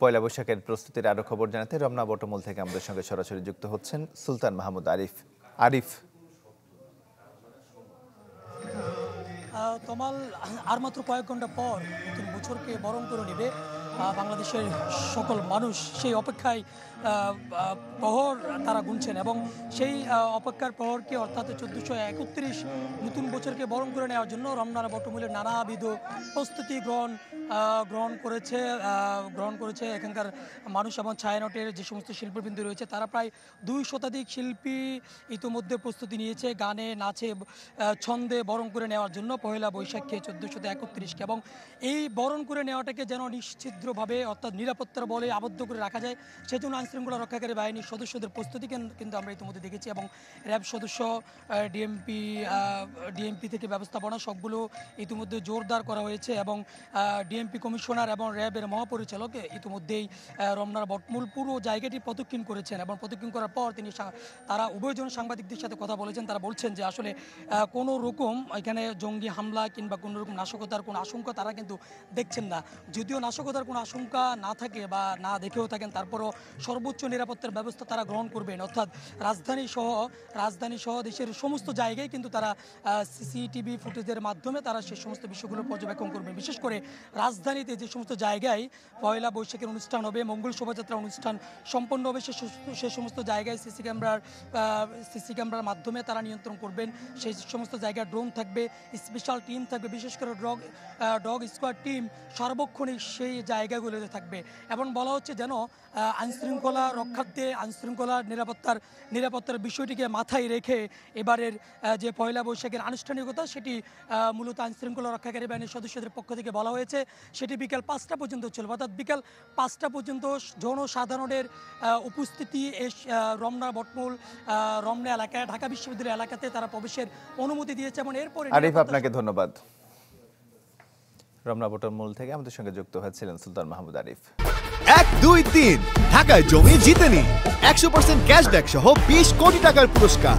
পয়লা বৈশাখের প্রস্তুতির আরো খবর জানাতে রমনা বটমূল থেকে আমাদের সঙ্গে সরাসরি যুক্ত হচ্ছেন সুলতান মাহমুদ আরিফ। তমাল আর মাত্র কয়েক ঘন্টা পর নতুন বছরকে বরণ করে নেবে বাংলাদেশের সকল মানুষ। সেই অপেক্ষায় প্রহর তারা গুনছেন এবং সেই অপেক্ষার প্রহরকে অর্থাৎ 1431 নতুন বছরকে বরণ করে নেওয়ার জন্য রমনার বটমূলের নানাবিধ প্রস্তুতি গ্রহণ করেছে এখানকার মানুষ এবং ছায়ানটের যে সমস্ত শিল্পবৃন্দ রয়েছে তারা প্রায় 2 শতাধিক শিল্পী ইতিমধ্যে প্রস্তুতি নিয়েছে গানে নাচে ছন্দে বরণ করে নেওয়ার জন্য পহেলা বৈশাখে 1431কে। এবং এই বরণ করে নেওয়াটাকে যেন নিশ্চিদ্রভাবে অর্থাৎ নিরাপত্তার বলে আবদ্ধ করে রাখা যায় সেজন্য আইনশৃঙ্খলা রক্ষাকারী বাহিনীর সদস্যদের প্রস্তুতি কিন্তু আমরা ইতিমধ্যে দেখেছি এবং র্যাব সদস্য ডিএমপি থেকে ব্যবস্থাপনা সবগুলো ইতিমধ্যে জোরদার করা হয়েছে এবং ডিএমপি কমিশনার এবং র্যাবের মহাপরিচালক ইতিমধ্যেই রমনার বটমূল পুরো জায়গাটি প্রদক্ষিণ করেছেন এবং প্রদক্ষিণ করার পর তারা উভয়জন সাংবাদিকদের সাথে কথা বলেছেন। তারা বলছেন যে আসলে কোনো রকম এখানে জঙ্গি হামলা কিংবা কোনো রকম নাশকতার কোনো আশঙ্কা তারা কিন্তু দেখছেন না। যদিও নাশকতার কোনো আশঙ্কা না থাকে বা না দেখেও থাকেন তারপরও সর্বোচ্চ নিরাপত্তার ব্যবস্থা তারা গ্রহণ করবেন, অর্থাৎ রাজধানী সহ দেশের সমস্ত জায়গায় কিন্তু তারা সিসিটিভি ফুটেজের মাধ্যমে তারা সেই সমস্ত বিষয়গুলো পর্যবেক্ষণ করবেন। বিশেষ করে রাজধানীতে যে সমস্ত জায়গায় পয়লা বৈশাখের অনুষ্ঠান হবে, মঙ্গল শোভাযাত্রা অনুষ্ঠান সম্পন্ন হবে সে সমস্ত জায়গায় সিসি ক্যামেরার মাধ্যমে তারা নিয়ন্ত্রণ করবেন। সেই সমস্ত জায়গায় ড্রোন থাকবে, স্পেশাল টিম থাকবে, বিশেষ করে ডগ স্কোয়াড টিম সার্বক্ষণিক সেই জায়গাগুলোতে থাকবে। এবং বলা হচ্ছে যেন আইনশৃঙ্খলা রক্ষার্থে আইনশৃঙ্খলা নিরাপত্তার বিষয়টিকে মাথায় রেখে এবারের যে পয়লা বৈশাখের আনুষ্ঠানিকতা সেটি মূলত আইনশৃঙ্খলা রক্ষাকারী বাহিনীর সদস্যদের পক্ষ থেকে বলা হয়েছে সেটি বিকেল 5টা পর্যন্ত চলবে, অর্থাৎ বিকেল 5টা পর্যন্ত জনসাধারণের উপস্থিতি রমনা বটমূল রমনা এলাকায় ঢাকা বিশ্ববিদ্যালয় এলাকাতে তারা প্রবেশের অনুমতি দিয়েছে। এবং এরপরে আরিফ আপনাকে ধন্যবাদ। রমনা বটমূল থেকে আমাদের সঙ্গে যুক্ত হয়েছিলেন সুলতান মাহমুদ আরিফ। 1, 2, 3 ঢাকায় জমি জিতে নিন 100% ক্যাশব্যাক সহ 20 কোটি টাকার পুরস্কার।